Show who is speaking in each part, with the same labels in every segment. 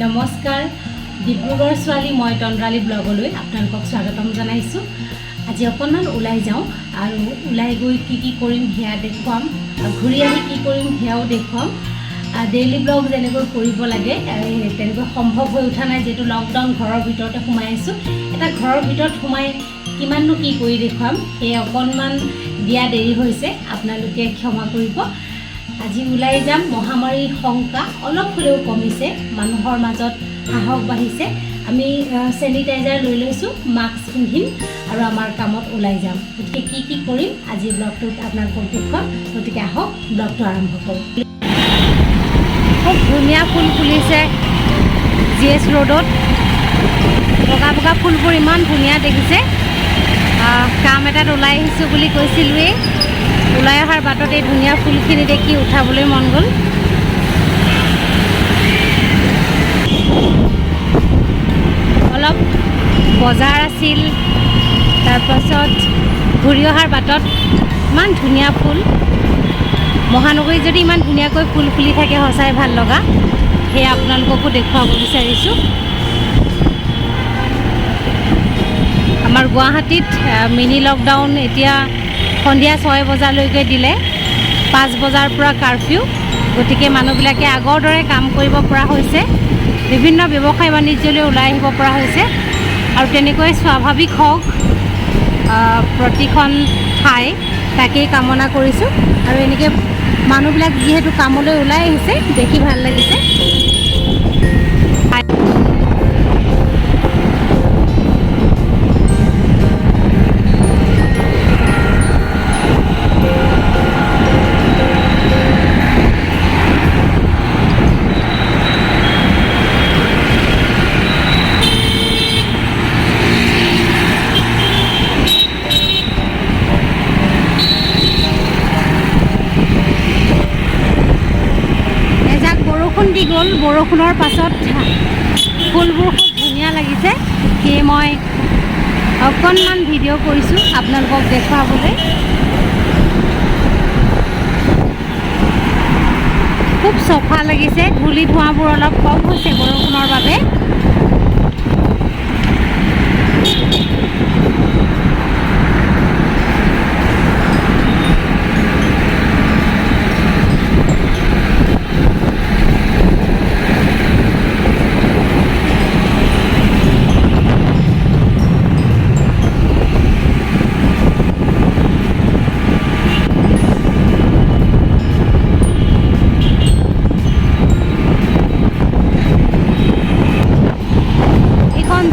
Speaker 1: নমস্কাৰ ডিব্ৰুগড় ছোৱালী মই তন্দ্ৰালী ব্লগলৈ আপোনালোকক স্বাগতম জনাইছোঁ। আজি অকণমান ওলাই যাওঁ আৰু ওলাই গৈ কি কৰিম সেয়া দেখুৱাম, ঘূৰি আহি কি কৰিম সেয়াও দেখুৱাম। ডেইলি ব্লগ যেনেকৈ কৰিব লাগে তেনেকৈ সম্ভৱ হৈ উঠা নাই, যিহেতু লকডাউন ঘৰৰ ভিতৰতে সোমাই আছোঁ। এটা ঘৰৰ ভিতৰত সোমাই কিমাননো কি কৰি দেখুৱাম, সেয়ে অকণমান দিয়া দেৰি হৈছে, আপোনালোকে ক্ষমা কৰিব। আজি ওলাই যাম, মহামাৰীৰ শংকা অলপ হ'লেও কমিছে, মানুহৰ মাজত সাহস বাঢ়িছে। আমি চেনিটাইজাৰ লৈ লৈছোঁ, মাস্ক পিন্ধিম আৰু আমাৰ কামত ওলাই যাম। গতিকে কি কৰিম আজি ব্লগটোত আপোনালোকক দেখুৱাম। গতিকে আহক ব্লগটো আৰম্ভ কৰোঁ। খুব ধুনীয়া ফুল ফুলিছে GS ৰোডত, বগা বগা ফুলবোৰ ইমান ধুনীয়া দেখিছে। কাম এটাত ওলাই আহিছোঁ বুলি কৈছিলোঁৱেই, ওলাই অহাৰ বাটতে ধুনীয়া ফুলখিনি দেখি উঠাবলৈ মন গ'ল। অলপ বজাৰ আছিল, তাৰপাছত ঘূৰি অহাৰ বাটত ইমান ধুনীয়া ফুল। মহানগৰীত যদি ইমান ধুনীয়াকৈ ফুল ফুলি থাকে সঁচাই ভাল লগা, সেয়া আপোনালোককো দেখুৱাব বিচাৰিছোঁ। আমাৰ গুৱাহাটীত মিনি লকডাউন এতিয়া সন্ধিয়া 6 বজালৈকে দিলে, 5 বজাৰ পৰা কাৰফিউ। গতিকে মানুহবিলাকে আগৰ দৰে কাম কৰিব পৰা হৈছে, বিভিন্ন ব্যৱসায় বাণিজ্যলৈ ওলাই আহিব পৰা হৈছে আৰু তেনেকৈ স্বাভাৱিক হওক প্ৰতিখন ঠাই, তাকেই কামনা কৰিছোঁ। আৰু এনেকৈ মানুহবিলাক যিহেতু কামলৈ ওলাই আহিছে দেখি ভাল লাগিছে। দি গ'ল, বৰষুণৰ পাছত ফুলবোৰ খুব ধুনীয়া লাগিছে, সেয়ে মই অকণমান ভিডিঅ' কৰিছোঁ আপোনালোকক দেখুৱাবলৈ। খুব চফা লাগিছে, ধূলি ধোঁৱাবোৰ অলপ কম হৈছে বৰষুণৰ বাবে।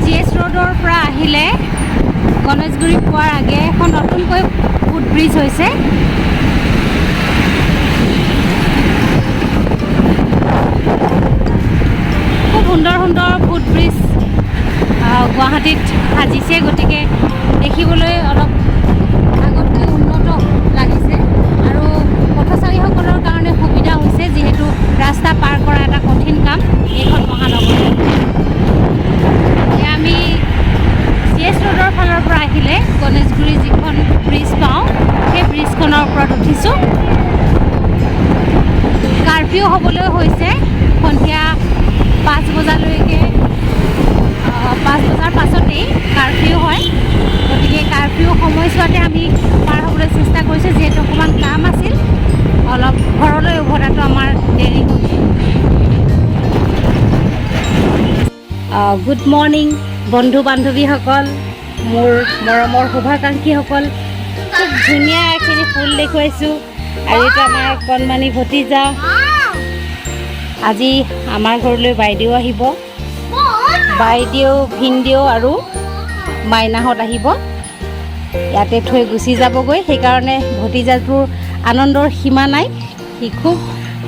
Speaker 1: GS ৰোডৰ পৰা আহিলে গণেশগুৰি পোৱাৰ আগে এখন নতুনকৈ ফুট ব্ৰিজ হৈছে। খুব সুন্দৰ সুন্দৰ ফুট ব্ৰিজ গুৱাহাটীত সাজিছে, গতিকে দেখিবলৈ অলপ আগতকৈ উন্নত লাগিছে আৰু পথচাৰীসকলৰ কাৰণে সুবিধা হৈছে, যিহেতু ৰাস্তা পাৰ কৰা এটা কঠিন কাম এইখন মহানগৰীত। আমি GS ৰোডৰ ফালৰ পৰা আহিলে গণেশগুৰি যিখন ব্ৰিজ পাওঁ, সেই ব্ৰিজখনৰ ওপৰত উঠিছোঁ। কাৰফিউ হ'বলৈ হৈছে, সন্ধিয়া 5 বজালৈকে, 5 বজাৰ পাছতেই কাৰফিউ হয়। গতিকে কাৰফিউ সময়ছোৱাতে আমি পাৰ হ'বলৈ চেষ্টা কৰিছোঁ, যিহেতু অকণমান কাম আছিল, অলপ ঘৰলৈ উভতাটো আমাৰ দেৰি হ'ল। গুড মৰ্ণিং বন্ধু বান্ধৱীসকল, মোৰ মৰমৰ শুভাকাংক্ষীসকল। খুব ধুনীয়া এখিনি ফুল দেখুৱাইছোঁ আৰু এইটো আমাৰ কণমানি ভতিজা। আজি আমাৰ ঘৰলৈ বাইদেউ আহিব, বাইদেউ, ভিনদেউ আৰু মাইনাহঁত আহিব, ইয়াতে থৈ গুচি যাবগৈ। সেইকাৰণে ভতিজাটোৰ আনন্দৰ সীমা নাই, সি খুব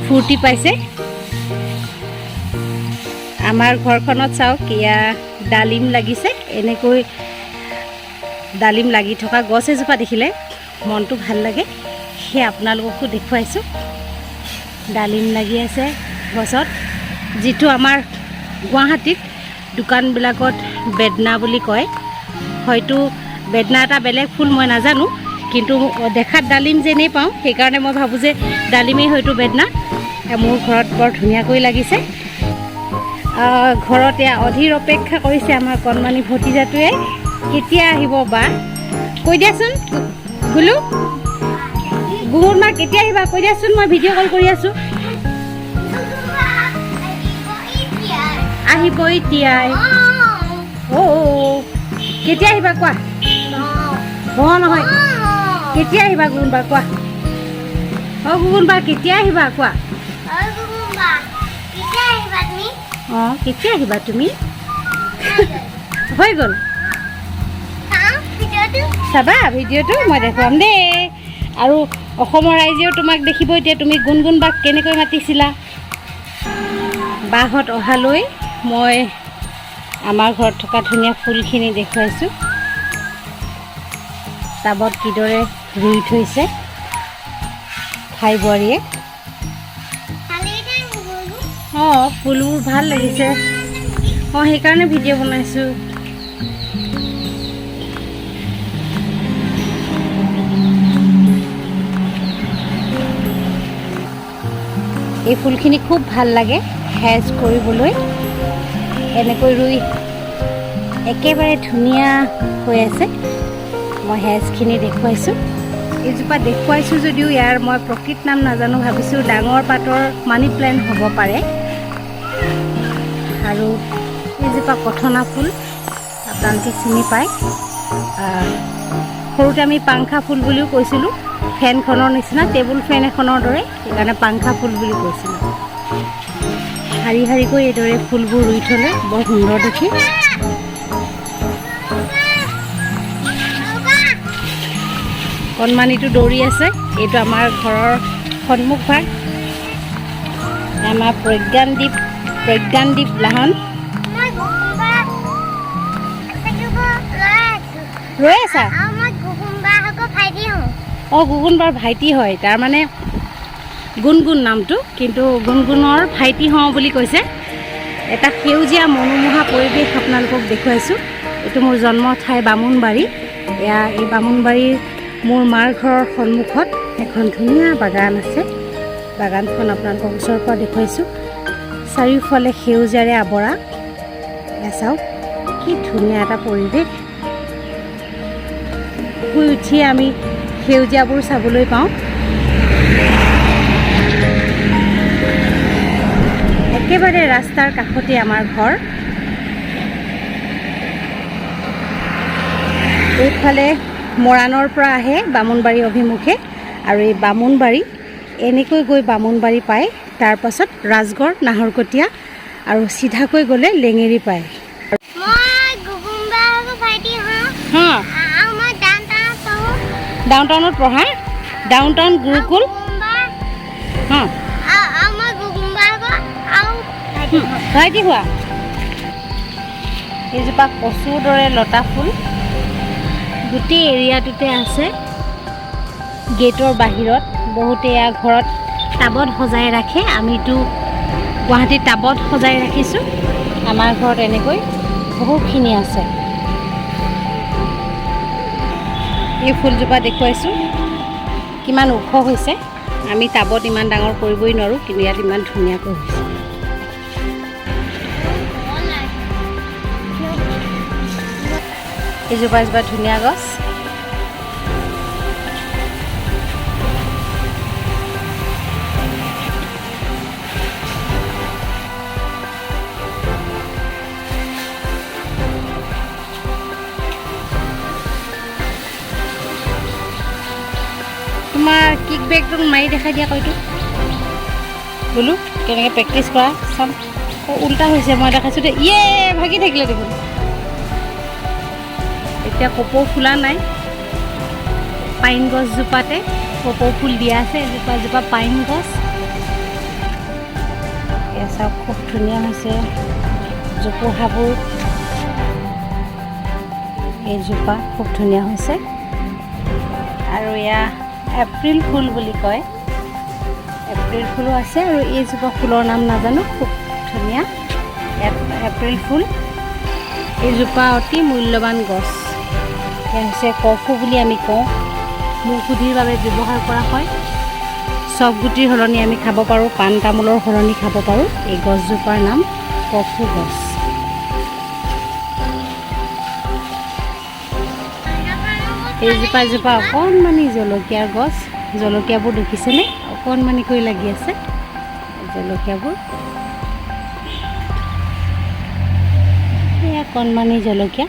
Speaker 1: ফূৰ্তি পাইছে। আমাৰ ঘৰখনত চাওক, এয়া ডালিম লাগিছে। এনেকৈ ডালিম লাগি থকা গছ এজোপা দেখিলে মনটো ভাল লাগে, সেয়ে আপোনালোককো দেখুৱাইছোঁ। ডালিম লাগি আছে গছত, যিটো আমাৰ গুৱাহাটীত দোকানবিলাকত বেদনা বুলি কয়। হয়তো বেদনা এটা বেলেগ ফুল, মই নাজানো, কিন্তু দেখাত ডালিম যেনেই পাওঁ, সেইকাৰণে মই ভাবোঁ যে ডালিমেই হয়তো বেদনা। মোৰ ঘৰত বৰ ধুনীয়াকৈ লাগিছে। ঘৰতে অধীৰ অপেক্ষা কৰিছে আমাৰ কণমানি ভতিজাটোৱে কেতিয়া আহিব বা কৈ দিয়াচোন গুলু গুগুৰ মা কেতিয়া আহিবা কৈ দিয়াচোন মই ভিডিঅ' কল কৰি আছোঁ আহিব এতিয়াই কেতিয়া আহিবা কোৱা নহয় কেতিয়া আহিবা গুগুন বা কোৱা গুগুন বা কেতিয়া আহিবা কোৱা কেতিয়া আহিবা তুমি হৈ গ'ল চাবা ভিডিঅ'টো মই দেখুৱাম দেই আৰু অসমৰ ৰাইজেও তোমাক দেখিব এতিয়া তুমি গুণগুণ বাক কেনেকৈ মাতিছিলা বাহঁত অহালৈ মই আমাৰ ঘৰত থকা ধুনীয়া ফুলখিনি দেখুৱাইছোঁ টাবত কিদৰে ৰুই থৈছে ঠাই বোৱাৰীয়ে ফুলবোৰ ভাল লাগিছে সেইকাৰণে ভিডিঅ' বনাইছোঁ এই ফুলখিনি খুব ভাল লাগে হেজ কৰিবলৈ এনেকৈ ৰুই একেবাৰে ধুনীয়া হৈ আছে মই হেজখিনি দেখুৱাইছোঁ এইজোপা দেখুৱাইছোঁ যদিও ইয়াৰ মই প্ৰকৃত নাম নাজানো ভাবিছোঁ ডাঙৰ পাতৰ মানি প্লেণ্ট হ'ব পাৰে আৰু এইজোপা কথনা ফুল আপোনালোকে চিনি পায় সৰুতে আমি পাংখা ফুল বুলিও কৈছিলোঁ ফেনখনৰ নিচিনা টেবুল ফেন এখনৰ দৰে সেইকাৰণে পাংখা ফুল বুলি কৈছিলোঁ শাৰী শাৰীকৈ এইদৰে ফুলবোৰ ৰুই থ'লে বৰ সুন্দৰ দেখি কণমানিটো দৌৰি আছে এইটো আমাৰ ঘৰৰ সন্মুখ ভাগ আমাৰ প্ৰজ্ঞানদীপ লাহন ৰৈ আছা গুগুন বাৰ ভাইটি হয় তাৰমানে গুণগুণ নামটো কিন্তু গুণগুণৰ ভাইটি হওঁ বুলি কৈছে এটা সেউজীয়া মনোমোহা পৰিৱেশ আপোনালোকক দেখুৱাইছোঁ এইটো মোৰ জন্ম ঠাই বামুণবাৰী এই বামুণবাৰীৰ মোৰ মাৰ ঘৰৰ সন্মুখত এখন ধুনীয়া বাগান আছে বাগানখন আপোনালোকক ওচৰৰ পৰা দেখুৱাইছোঁ চাৰিওফালে সেউজীয়াৰে আৱৰা চাওক কি ধুনীয়া এটা পৰিৱেশ শুই উঠিয়ে আমি সেউজীয়াবোৰ চাবলৈ পাওঁ একেবাৰে ৰাস্তাৰ কাষতে আমাৰ ঘৰ এইফালে মৰাণৰ পৰা আহে বামুণবাৰী অভিমুখে আৰু এই বামুণবাৰী এনেকৈ গৈ বামুণবাৰী পায় তাৰপাছত ৰাজগড় নাহৰকটীয়া আৰু চিধাকৈ গ'লে লেঙেৰী পায় ডাউনটাউনত পঢ়া ডাউনটাউন গুৰুকুল ভাইটি হোৱা এইজোপা কচুৰ দৰে লতা ফুল গোটেই এৰিয়াটোতে আছে গেটৰ বাহিৰত বহুতে এয়া ঘৰত টাবত সজাই ৰাখে আমিতো গুৱাহাটীত টাবত সজাই ৰাখিছোঁ আমাৰ ঘৰত এনেকৈ বহুতখিনি আছে এই ফুলজোপা দেখুৱাইছোঁ কিমান ওখ হৈছে আমি টাবত ইমান ডাঙৰ কৰিবই নোৱাৰোঁ কিন্তু ইয়াত ইমান ধুনীয়াকৈ হৈছে এইজোপা ধুনীয়া গছ তোমাৰ কিক বেগটো মাৰি দেখাই দিয়া কয়টো বোলো কেনেকৈ প্ৰেক্টিছ কৰা চাম উল্টা হৈছে মই দেখাইছোঁ দে ভাগি থাকিলে দেখোন এতিয়া কপৌ ফুলা নাই পাইন গছজোপাতে কপৌ ফুল দিয়া আছে এজোপা পাইন গছ এয়া চাওক খুব ধুনীয়া হৈছে জোপোহাবোৰ এইজোপা খুব ধুনীয়া হৈছে আৰু এয়া এপ্ৰিল ফুল বুলি কয় এপ্ৰিল ফুলো আছে আৰু এইজোপা ফুলৰ নাম নাজানো খুব ধুনীয়া এপ্ৰিল ফুল এইজোপা অতি মূল্যৱান গছ এয়া হৈছে কফু বুলি আমি কওঁ মুখশুদ্ধিৰ বাবে ব্যৱহাৰ কৰা হয় চব গুটিৰ সলনি আমি খাব পাৰোঁ পাণ তামোলৰ সলনি খাব পাৰোঁ এই গছজোপাৰ নাম কফু গছ। এইজোপা অকণমানি জলকীয়াৰ গছ। জলকীয়াবোৰ দেখিছেনে? অকণমানিকৈ লাগি আছে জলকীয়াবোৰ। এয়া কণমানি জলকীয়া,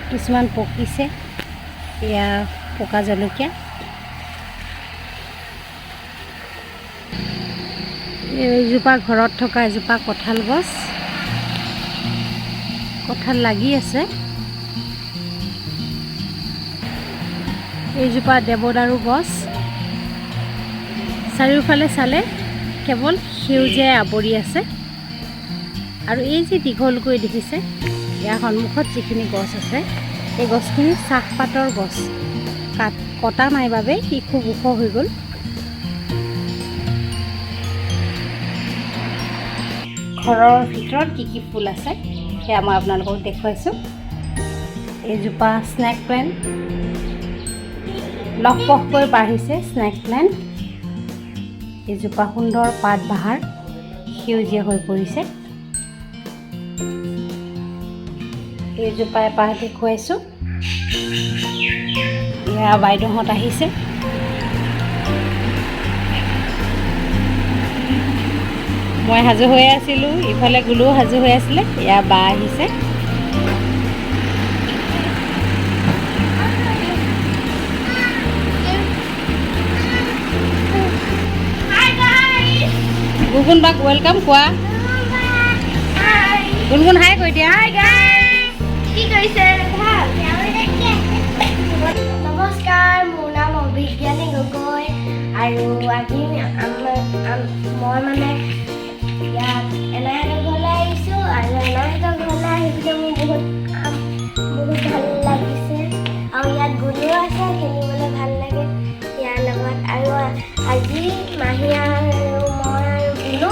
Speaker 1: কিছুমান পকিছে। এয়া পকা জলকীয়া। এইজোপা ঘৰত থকা এজোপা কঁঠাল গছ, কঁঠাল লাগি আছে। এইজোপা দেৱদাৰু গছ। চাৰিওফালে চালে কেৱল সেউজীয়াই আৱৰি আছে। আৰু এই যে দীঘলকৈ দেখিছে, ইয়াৰ সন্মুখত যিখিনি গছ আছে, এই গছখিনি চাহপাতৰ গছ। কটা নাই বাবে ই খুব ওখ হৈ গ'ল। ঘৰৰ ভিতৰত কি ফুল আছে সেয়া মই আপোনালোকক দেখুৱাইছোঁ। এইজোপা স্নেক প্লেণ্ট, লহপহকৈ বাঢ়িছে স্নেক প্লেণ্ট। এইজোপা সুন্দৰ পাত বাহাৰ সেউজীয়া হৈ পৰিছে। এইজোপা এপাহ দেখুৱাইছোঁ। এয়া বাইদেউহঁত আহিছে। মই সাজু হৈ আছিলোঁ, ইফালে গুলুও সাজু হৈ আছিলে। এয়া বা আহিছে। গুণগুণ বাক ৱেলকাম কোৱা। গুণগুণ হাই কৈ দিয়া।
Speaker 2: কি কৰিছে? নমস্কাৰ, মোৰ নাম অভিজ্ঞানী গগৈ আৰু আজি মই মানে ইয়াত এনাহঁতৰ ঘৰলৈ আহিছোঁ। আৰু এনাহঁতৰ ঘৰলৈ আহি পিনে মোৰ বহুত ভাল লাগিছে। আৰু ইয়াত গুণো আছে, খেলিবলৈ ভাল লাগে ইয়াৰ লগত। আৰু আজি মাহী আৰু মই আৰু গুণো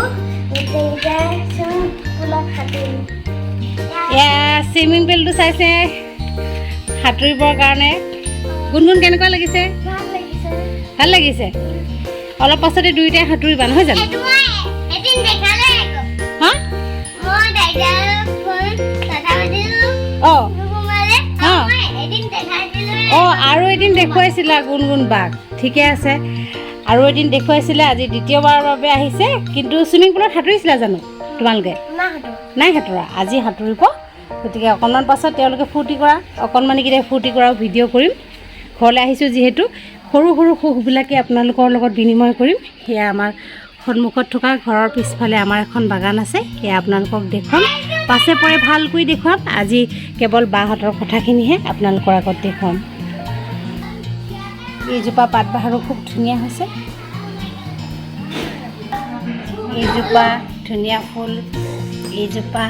Speaker 2: গোটেইকেইটাই চুইমিং পুলত সাঁতুৰিম।
Speaker 1: এয়া চুইমিং পুলটো চাইছে সাঁতুৰিবৰ কাৰণে। গুণগুণ কেনেকুৱা লাগিছে? ভাল লাগিছে। অলপ পাছতে দুয়োটাই সাঁতুৰিবা নহয় জানো? আৰু এদিন দেখুৱাইছিলা গুণগুণ বাক, ঠিকে আছে। আৰু এদিন দেখুৱাইছিলে, আজি দ্বিতীয়বাৰৰ বাবে আহিছে। কিন্তু চুইমিং পুলত সাঁতুৰিছিলা জানো তোমালোকে? নাই সাঁতোৰা। আজি সাঁতুৰিব। গতিকে অকণমান পাছত তেওঁলোকে ফূৰ্তি কৰা, অকণমানিকেইটাই ফূৰ্তি কৰাও ভিডিঅ' কৰিম। ঘৰলৈ আহিছোঁ যিহেতু সৰু সৰু সুখবিলাকে আপোনালোকৰ লগত বিনিময় কৰিম। সেয়া আমাৰ সন্মুখত থকা ঘৰৰ পিছফালে আমাৰ এখন বাগান আছে, সেয়া আপোনালোকক দেখুৱাম। পাছে পৰে ভালকৈ দেখুৱাম। আজি কেৱল বাহঁতৰ কথাখিনিহে আপোনালোকৰ আগত দেখুৱাম। এইজোপা পাতবাহাৰো খুব ধুনীয়া হৈছে। এইজোপা ধুনীয়া ফুল। এইজোপা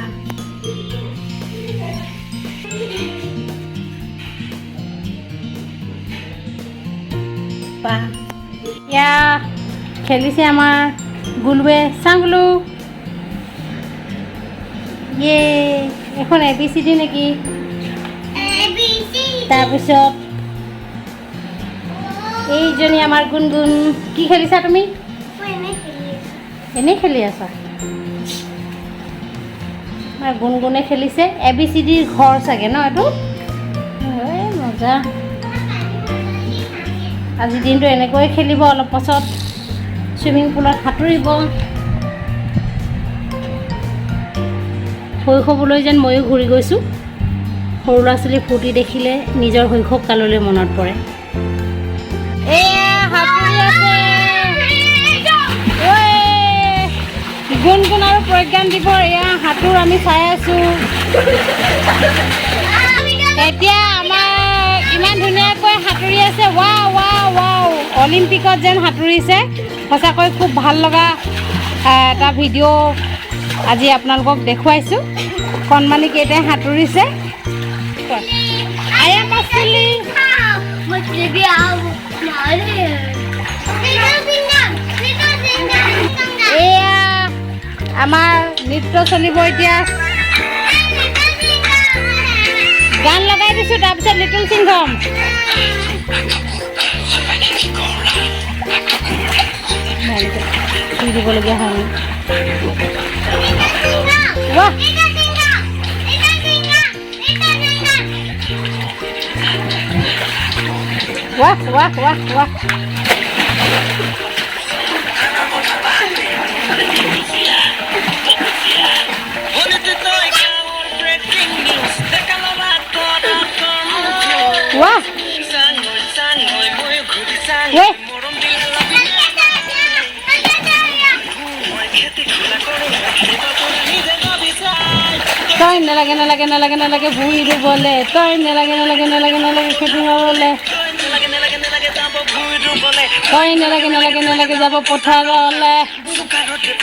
Speaker 1: এয়া খেলিছে আমাৰ গুলুৱে। চাওঁ গুলু। ইয়ে, এখন ABCD নেকি? তাৰপিছত এইজনী আমাৰ গুণগুণ। কি খেলিছা তুমি? এনেই খেলি আছা? আমাৰ গুণগুণে খেলিছে। ABCDৰ ঘৰ চাগে ন এইটো? মজা। আজি দিনটো এনেকৈ খেলিব। অলপ পাছত চুইমিং পুলত সাঁতুৰিব। শৈশৱলৈ যেন ময়ো ঘূৰি গৈছোঁ। সৰু ল'ৰা ছোৱালী ফূৰ্তি দেখিলে নিজৰ শৈশৱ কাললৈ মনত পৰে। এয়া সাঁতুৰি আছে গুণগুণ আৰু প্ৰজ্ঞানদীপৰ। এয়া সাঁতোৰ আমি চাই আছোঁ। এতিয়া আমাৰ ইমান ধুনীয়াকৈ সাঁতুৰি আছে। ৱাও ৱাও ৱাও, অলিম্পিকত যেন সাঁতুৰিছে। সঁচাকৈ খুব ভাল লগা এটা ভিডিঅ' আজি আপোনালোকক দেখুৱাইছোঁ। কণমানিকেইটাই সাঁতুৰিছে। এয়া আমাৰ নৃত্য চলিব এতিয়া। গান লগাই দিছোঁ, তাৰপিছত লিটল সিংঘম। দিবলগীয়া হয়। वाह वाह वाह वाह वाह वाह ये তই নালাগে নালাগে নালাগে নালাগে ভুই ৰুবলে তই নালাগে নালাগে নালাগে নালাগে খেতি মাৰিবলে তই নালাগে নালাগে নালাগে যাব পথাৰলে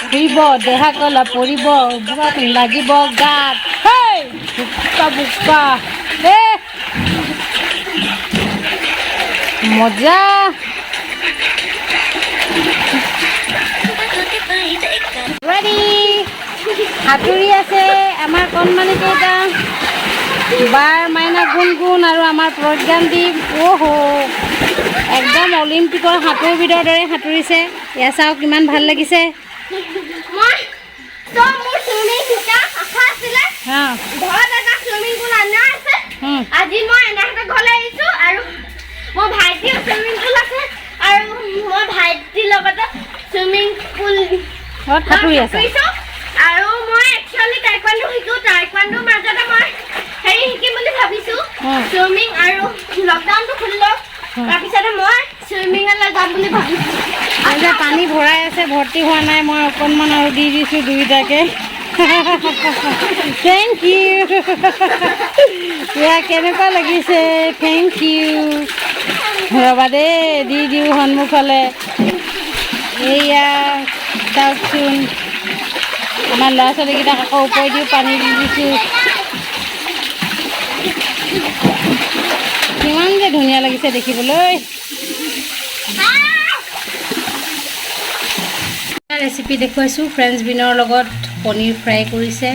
Speaker 1: ফুৰিব দেহা কলা পৰিব বুঢ়াক লাগিব গাত হেই বোকা বোকা এ মজা ৰেডি সাঁতুৰি আছে আমাৰ কণমানি কেইটা বাৰ মাইনা গুণগুণ আৰু আমাৰ প্ৰজ্ঞানদীপ অহ' একদম অলিম্পিকৰ সাঁতোৰবিদৰ দৰে সাঁতুৰিছে এয়া চাওক কিমান ভাল লাগিছে
Speaker 2: আজি মই এনাহঁতৰ ঘৰলৈ আহিছোঁ আৰু মোৰ ভাইটিৰ চুইমিং পুল আছে আৰু মই ভাইটিৰ লগতে চুইমিং পুল
Speaker 1: সাঁতুৰি আছে
Speaker 2: আৰু মই একচুৱেলি টাইকোৱাণ্ডো শিকোঁ টাইকোৱাণ্ডোৰ মাজতে মই হেৰি শিকিম বুলি ভাবিছোঁ চুইমিং আৰু লকডাউনটো খুলি লওক তাৰপিছতে মই চুইমিঙলৈ যাম বুলি ভাবিছোঁ
Speaker 1: যে পানী ভৰাই আছে ভৰ্তি হোৱা নাই মই অকণমান আৰু দি দিছোঁ দুইটাকে থেংক ইউ এয়া কেনেকুৱা লাগিছে থেংক ইউ ৰ'বা দেই দি দিওঁ সন্মুখলৈ এইয়া চাওকচোন আমাৰ ল'ৰা ছোৱালীকেইটাক আকৌ ওপৰি দিওঁ পানী দি দিছোঁ কিমান যে ধুনীয়া লাগিছে দেখিবলৈ ৰেচিপি দেখুৱাইছোঁ ফ্ৰেঞ্চ বিনৰ লগত পনীৰ ফ্ৰাই কৰিছে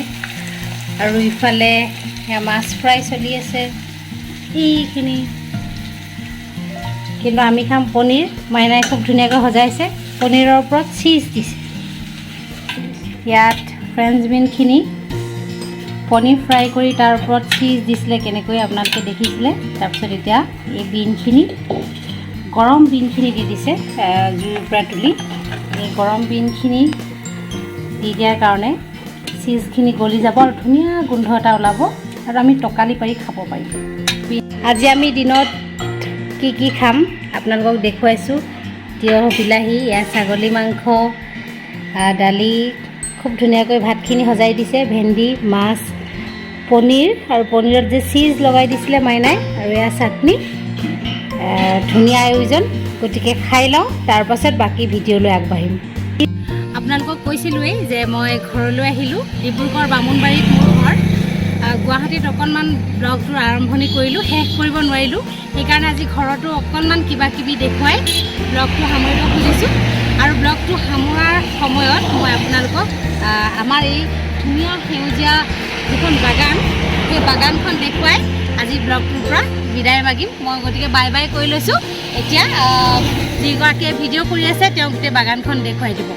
Speaker 1: আৰু ইফালে মাছ ফ্ৰাই চলি আছে এইখিনি কিন্তু আমি খাম পনীৰ মাইনাই খুব ধুনীয়াকৈ সজাইছে পনীৰৰ ওপৰত চীজ দিছে ইয়াত ফ্ৰেঞ্চ বিনখিনি পনীৰ ফ্ৰাই কৰি তাৰ ওপৰত চীজ দিছিলে কেনেকৈ আপোনালোকে দেখিছিলে তাৰপিছত এতিয়া এই বিনখিনি গৰম বিনখিনি দি দিছে জুইৰ পৰা তুলি এই গৰম বিনখিনি দি দিয়াৰ কাৰণে চীজখিনি গলি যাব আৰু ধুনীয়া গোন্ধ এটা ওলাব আৰু আমি টকালি পাৰি খাব পাৰিম আজি আমি দিনত কি কি খাম আপোনালোকক দেখুৱাইছোঁ তিয়হ বিলাহী এয়া ছাগলী মাংস দালি খুব ধুনীয়াকৈ ভাতখিনি সজাই দিছে ভেন্দি মাছ পনীৰ আৰু পনীৰত যে চীজ লগাই দিছিলে মাইনাই আৰু এয়া চাটনি ধুনীয়া আয়োজন গতিকে খাই লওঁ তাৰপাছত বাকী ভিডিঅ'লৈ আগবাঢ়িম আপোনালোকক কৈছিলোঁৱেই যে মই ঘৰলৈ আহিলোঁ ডিব্ৰুগড় বামুণবাৰীত মোৰ ঘৰ গুৱাহাটীত অকণমান ব্লগটোৰ আৰম্ভণি কৰিলোঁ শেষ কৰিব নোৱাৰিলোঁ সেইকাৰণে আজি ঘৰতো অকণমান কিবা কিবি দেখুৱাই ব্লগটো সামৰিব খুজিছোঁ আৰু ব্লগটো সামৰাৰ সময়ত মই আপোনালোকক আমাৰ এই ধুনীয়া সেউজীয়া যিখন বাগান সেই বাগানখন দেখুৱাই আজি ব্লগটোৰ পৰা বিদায় মাগিম মই গতিকে বাই বাই কৰি লৈছোঁ এতিয়া যিগৰাকীয়ে ভিডিঅ' কৰি আছে তেওঁ গোটেই বাগানখন দেখুৱাই দিব